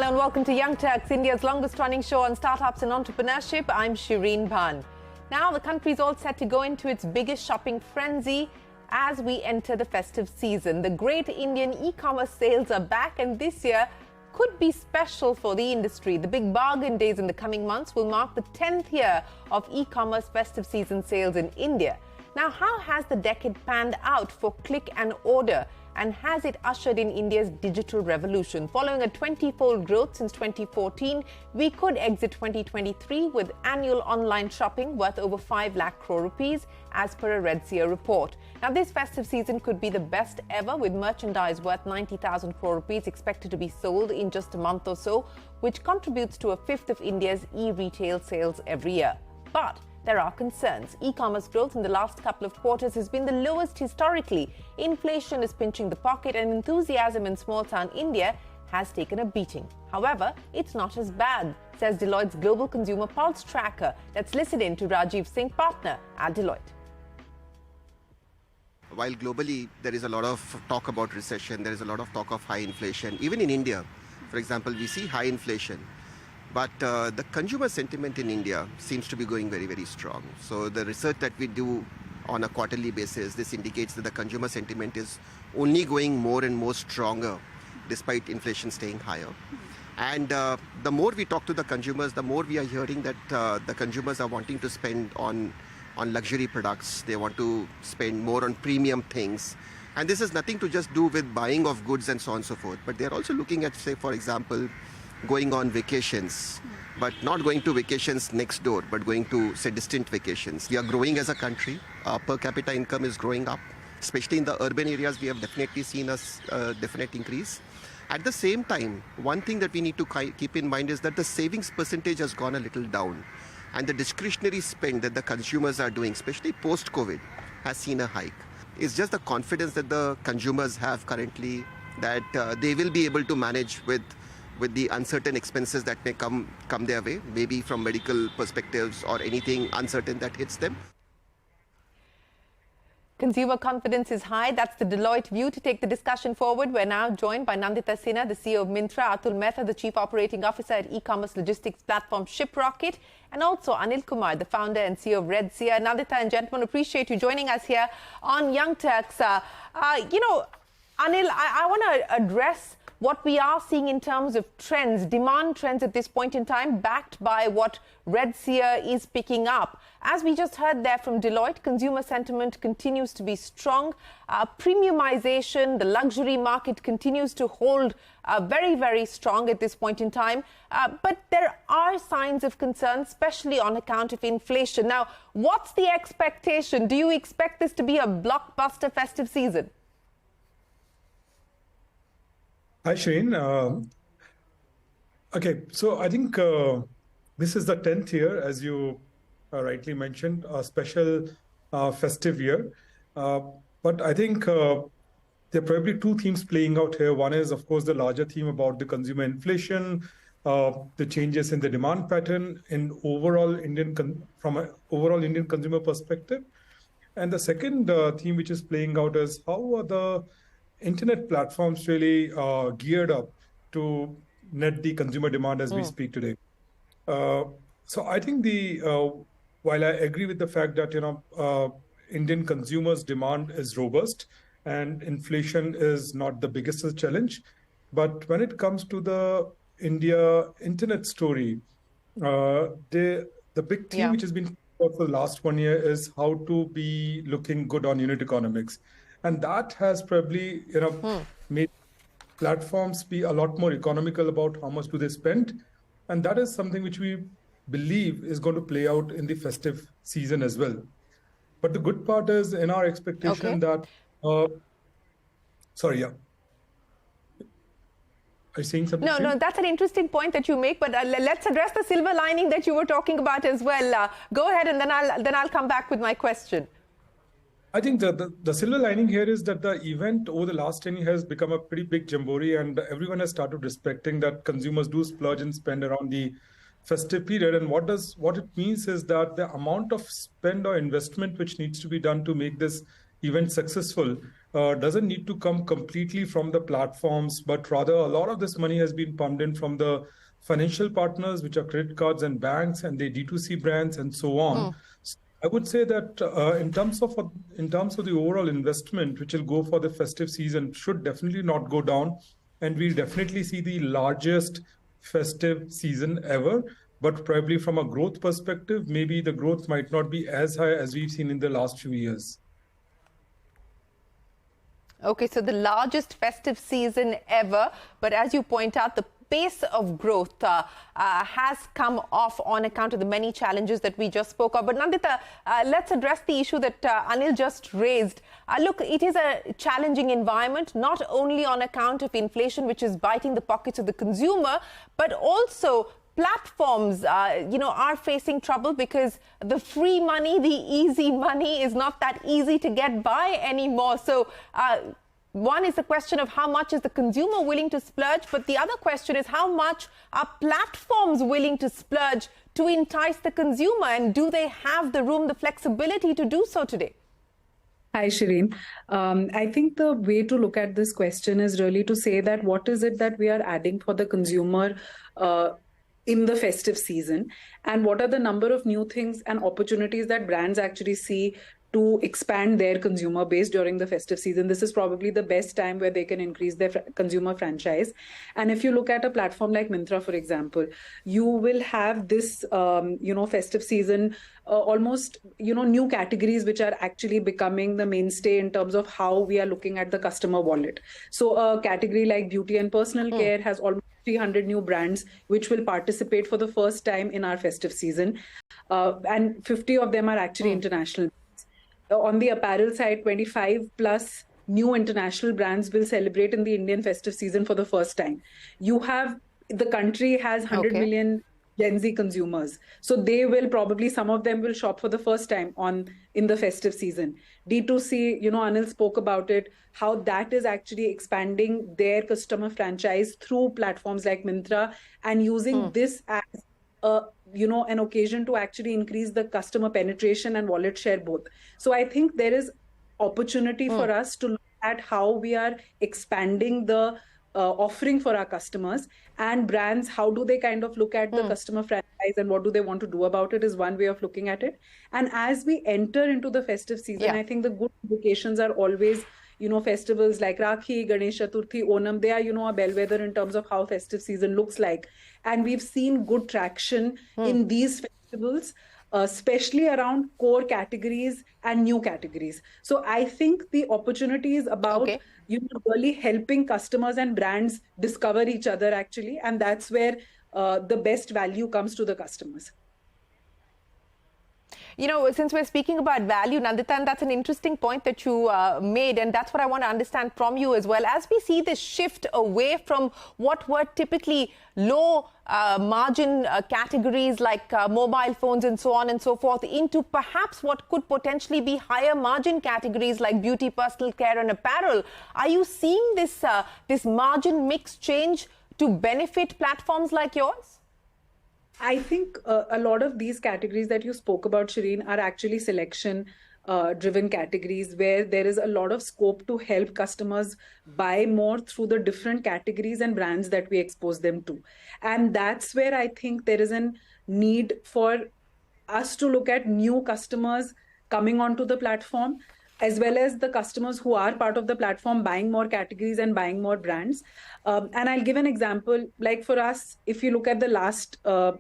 Hello and welcome to Young Turks, India's longest running show on startups and entrepreneurship. I'm Shireen Bhan. Now the country's all set to go into its biggest shopping frenzy as we enter the festive season. The great Indian e-commerce sales are back, and this year could be special for the industry. The big bargain days in the coming months will mark the 10th year of e-commerce festive season sales in India. Now, how has the decade panned out for click and order? And has it ushered in India's digital revolution? Following a 20-fold growth since 2014, we could exit 2023 with annual online shopping worth over 5 lakh crore rupees, as per a Redseer report. Now, this festive season could be the best ever, with merchandise worth 90,000 crore rupees expected to be sold in just a month or so, which contributes to a fifth of India's e-retail sales every year. But there are concerns. E-commerce growth in the last couple of quarters has been the lowest historically. Inflation is pinching the pocket, and enthusiasm in small-town India has taken a beating. However, it's not as bad, says Deloitte's Global Consumer Pulse Tracker. Let's listen in to Rajiv Singh, partner at Deloitte. While globally there is a lot of talk about recession, there is a lot of talk of high inflation. Even in India, for example, we see high inflation. But the consumer sentiment in India seems to be going very, very strong. So the research that we do on a quarterly basis, this indicates that the consumer sentiment is only going more and more stronger despite inflation staying higher. And the more we talk to the consumers, the more we are hearing that the consumers are wanting to spend on luxury products. They want to spend more on premium things. And this has nothing to just do with buying of goods and so on and so forth. But they're also looking at, say, for example, going on vacations, but not going to vacations next door, but going to, say, distant vacations. We are growing as a country. Our per capita income is growing up. Especially in the urban areas, we have definitely seen a definite increase. At the same time, one thing that we need to keep in mind is that the savings percentage has gone a little down. And the discretionary spend that the consumers are doing, especially post-COVID, has seen a hike. It's just the confidence that the consumers have currently that they will be able to manage with the uncertain expenses that may come their way, maybe from medical perspectives or anything uncertain that hits them. Consumer confidence is high. That's the Deloitte view. To take the discussion forward, we're now joined by Nandita Sinha, the CEO of Myntra, Atul Mehta, the Chief Operating Officer at e-commerce logistics platform Shiprocket, and also Anil Kumar, the founder and CEO of Redseer. Nandita and gentlemen, appreciate you joining us here on Young Turks. Anil, I want to address what we are seeing in terms of trends, demand trends at this point in time, backed by what Redseer is picking up. As we just heard there from Deloitte, consumer sentiment continues to be strong. Premiumization, the luxury market continues to hold very, very strong at this point in time. But there are signs of concern, especially on account of inflation. Now, what's the expectation? Do you expect this to be a blockbuster festive season? Hi, Shane. Okay, so I think this is the 10th year, as you rightly mentioned, a special festive year. But I think there are probably two themes playing out here. One is, of course, the larger theme about the consumer inflation, the changes in the demand pattern in from an overall Indian consumer perspective. And the second theme which is playing out is how are the internet platforms really geared up to net the consumer demand as we speak today. So I think while I agree with the fact that Indian consumers' demand is robust and inflation is not the biggest challenge, but when it comes to the India internet story, the big theme which has been for the last 1 year is how to be looking good on unit economics. And that has probably made platforms be a lot more economical about how much do they spend. And that is something which we believe is going to play out in the festive season as well. But the good part is in our expectation that... sorry, yeah. Are you saying something? No, that's an interesting point that you make, but let's address the silver lining that you were talking about as well. Go ahead, and then I'll come back with my question. I think the silver lining here is that the event over the last 10 years has become a pretty big jamboree, and everyone has started respecting that consumers do splurge and spend around the festive period. And what it means is that the amount of spend or investment which needs to be done to make this event successful doesn't need to come completely from the platforms, but rather a lot of this money has been pumped in from the financial partners, which are credit cards and banks and the D2C brands and so on. So I would say that in terms of the overall investment, which will go for the festive season, should definitely not go down, and we'll definitely see the largest festive season ever. But probably from a growth perspective, maybe the growth might not be as high as we've seen in the last few years. Okay, so the largest festive season ever, but as you point out, the pace of growth has come off on account of the many challenges that we just spoke of. But Nandita, let's address the issue that Anil just raised. Look, it is a challenging environment, not only on account of inflation, which is biting the pockets of the consumer, but also platforms, are facing trouble because the free money, the easy money is not that easy to get by anymore. So one is the question of how much is the consumer willing to splurge, but the other question is how much are platforms willing to splurge to entice the consumer, and do they have the room, the flexibility to do so today? Hi, Shireen. I think the way to look at this question is really to say that what is it that we are adding for the consumer in the festive season, and what are the number of new things and opportunities that brands actually see to expand their consumer base during the festive season. This is probably the best time where they can increase their consumer franchise. And if you look at a platform like Myntra, for example, you will have this, festive season, almost, new categories which are actually becoming the mainstay in terms of how we are looking at the customer wallet. So a category like beauty and personal care has almost 300 new brands which will participate for the first time in our festive season. And 50 of them are actually international. On the apparel side, 25 plus new international brands will celebrate in the Indian festive season for the first time. The country has 100 million Gen Z consumers. So they will probably, some of them will shop for the first time in the festive season. D2C, Anil spoke about it, how that is actually expanding their customer franchise through platforms like Myntra and using this as an occasion to actually increase the customer penetration and wallet share both. So I think there is opportunity for us to look at how we are expanding the offering for our customers, and brands, how do they kind of look at the customer franchise and what do they want to do about it is one way of looking at it. And as we enter into the festive season, I think the good indications are always festivals like Rakhi, Ganesh Chaturthi, Onam, they are, a bellwether in terms of how festive season looks like. And we've seen good traction in these festivals, especially around core categories and new categories. So I think the opportunity is about really helping customers and brands discover each other actually. And that's where the best value comes to the customers. Since we're speaking about value, Nandita, and that's an interesting point that you made, and that's what I want to understand from you as well. As we see this shift away from what were typically low margin categories like mobile phones and so on and so forth, into perhaps what could potentially be higher margin categories like beauty, personal care and apparel, are you seeing this margin mix change to benefit platforms like yours? I think a lot of these categories that you spoke about, Shireen, are actually selection-driven categories where there is a lot of scope to help customers buy more through the different categories and brands that we expose them to. And that's where I think there is a need for us to look at new customers coming onto the platform, as well as the customers who are part of the platform buying more categories and buying more brands. And I'll give an example. Like for us, if you look at the last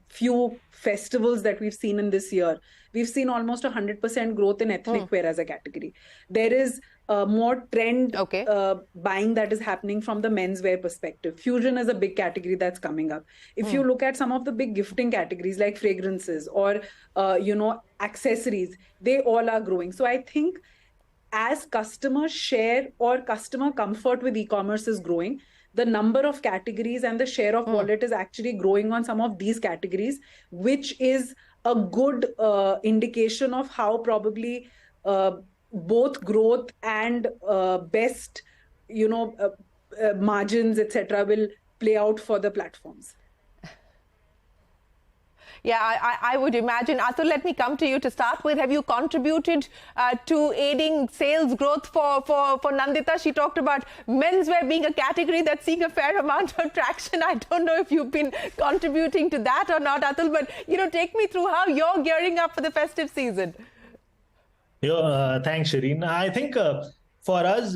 few festivals that we've seen in this year, we've seen almost 100% growth in ethnic wear as a category. There is more trend buying that is happening from the menswear perspective. Fusion is a big category that's coming up. If you look at some of the big gifting categories like fragrances or, accessories, they all are growing. So I think as customer share or customer comfort with e-commerce is growing, the number of categories and the share of wallet is actually growing on some of these categories, which is a good indication of how probably both growth and best, margins, etc., will play out for the platforms. Yeah, I would imagine. Atul, let me come to you to start with. Have you contributed to aiding sales growth for Nandita? She talked about menswear being a category that's seeing a fair amount of traction. I don't know if you've been contributing to that or not, Atul, but, take me through how you're gearing up for the festive season. Thanks, Shireen. I think for us,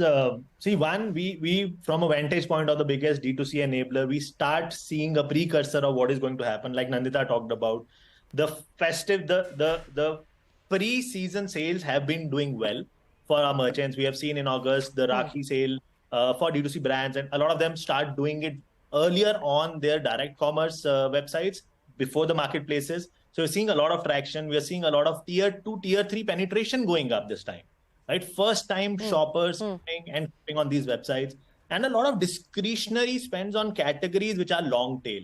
we from a vantage point of the biggest D2C enabler, we start seeing a precursor of what is going to happen. Like Nandita talked about, the festive, the pre-season sales have been doing well for our merchants. We have seen in August the Rakhi sale for D2C brands, and a lot of them start doing it earlier on their direct commerce websites before the marketplaces. So we're seeing a lot of traction. We're seeing a lot of tier 2, tier 3 penetration going up this time, right? First time shoppers coming and clicking on these websites, and a lot of discretionary spends on categories which are long tail,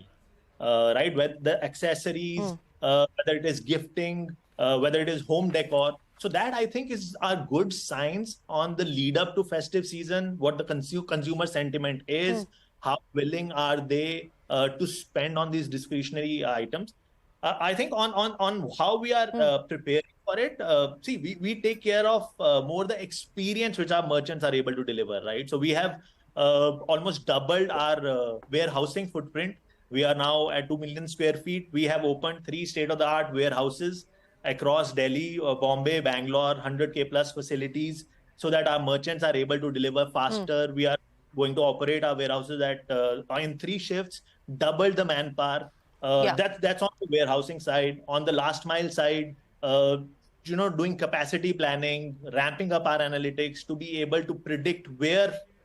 right? Whether the accessories, whether it is gifting, whether it is home decor. So that I think are good signs on the lead up to festive season, what the consumer sentiment is, how willing are they to spend on these discretionary items. I think on how we are preparing for it, we take care of more the experience which our merchants are able to deliver, right? So we have almost doubled our warehousing footprint. We are now at 2 million square feet. We have opened 3 state-of-the-art warehouses across Delhi, Bombay, Bangalore, 100K plus facilities, so that our merchants are able to deliver faster. We are going to operate our warehouses at in 3 shifts, double the manpower. That's on the warehousing side. On the last mile side, doing capacity planning, ramping up our analytics to be able to predict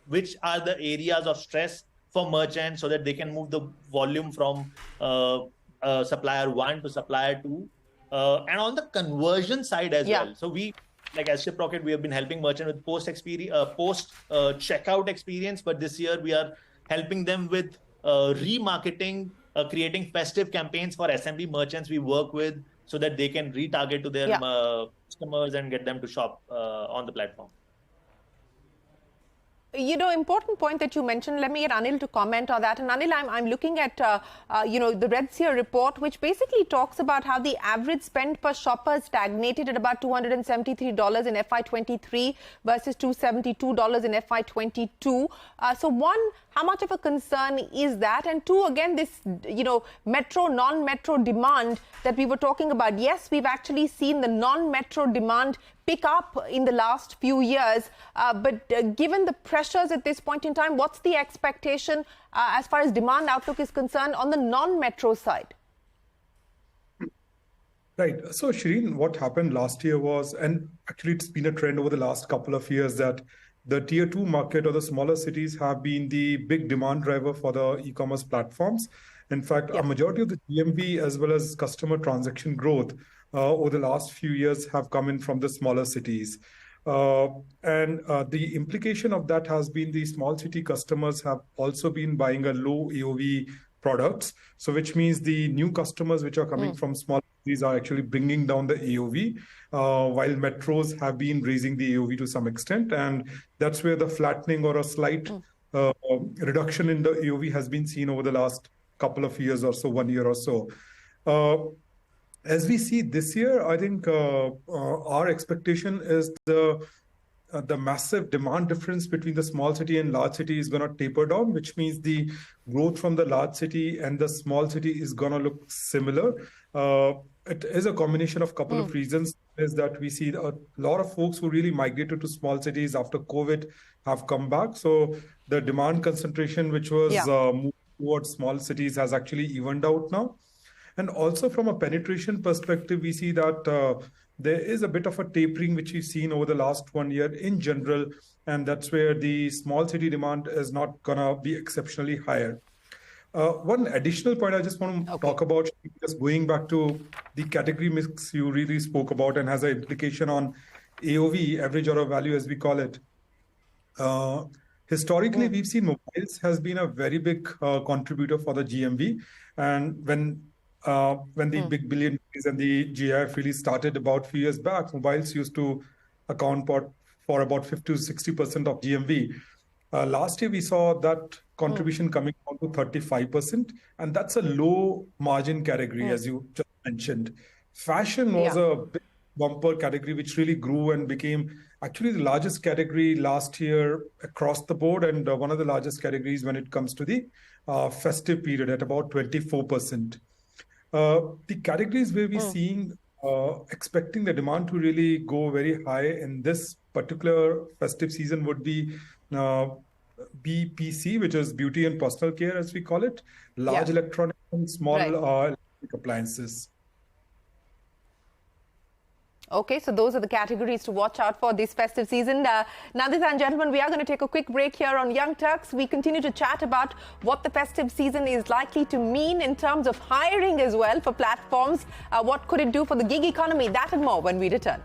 which are the areas of stress for merchants, so that they can move the volume from supplier 1 to supplier 2. And on the conversion side as well. So we, like as Shiprocket, we have been helping merchants with post checkout experience, but this year we are helping them with remarketing, creating festive campaigns for SMB merchants we work with, so that they can retarget to their customers and get them to shop on the platform. Important point that you mentioned. Let me get Anil to comment on that. And Anil, I'm looking at, the Redseer report, which basically talks about how the average spend per shopper stagnated at about $273 in FY23 versus $272 in FY22. So one, how much of a concern is that? And two, again, this, metro, non-metro demand that we were talking about. Yes, we've actually seen the non-metro demand pick up in the last few years. But given the pressures at this point in time, what's the expectation as far as demand outlook is concerned on the non-metro side? Right. So, Shireen, what happened last year was, and actually it's been a trend over the last couple of years, that the tier 2 market or the smaller cities have been the big demand driver for the e-commerce platforms. In fact, a majority of the GMV as well as customer transaction growth over the last few years have come in from the smaller cities. And the implication of that has been the small city customers have also been buying a low AOV products. So which means the new customers which are coming from small cities are actually bringing down the AOV, while metros have been raising the AOV to some extent. And that's where the flattening or a slight reduction in the AOV has been seen over the last couple of years or so, 1 year or so. As we see this year, I think our expectation is the massive demand difference between the small city and large city is going to taper down, which means the growth from the large city and the small city is going to look similar. It is a combination of a couple of reasons. Is that we see a lot of folks who really migrated to small cities after COVID have come back. So the demand concentration, which was moved towards small cities, has actually evened out now. And also from a penetration perspective, we see that there is a bit of a tapering, which we've seen over the last 1 year in general. And that's where the small city demand is not going to be exceptionally higher. One additional point I just want to talk about, just going back to the category mix you really spoke about and has an implication on AOV, average order value as we call it. Historically, we've seen mobiles has been a very big contributor for the GMV. And when the big billion and the GIF really started about a few years back, mobiles used to account for about 50 to 60% of GMV. Last year, we saw that contribution coming down to 35%. And that's a low margin category, as you just mentioned. Fashion was a big bumper category which really grew and became actually the largest category last year across the board, and one of the largest categories when it comes to the festive period at about 24%. The categories where we're seeing expecting the demand to really go very high in this particular festive season would be BPC, which is beauty and personal care, as we call it, large electronics and small electric appliances. Okay, so those are the categories to watch out for this festive season. Nandita and gentlemen, we are going to take a quick break here on Young Turks. We continue to chat about what the festive season is likely to mean in terms of hiring as well for platforms. What could it do for the gig economy? That and more when we return.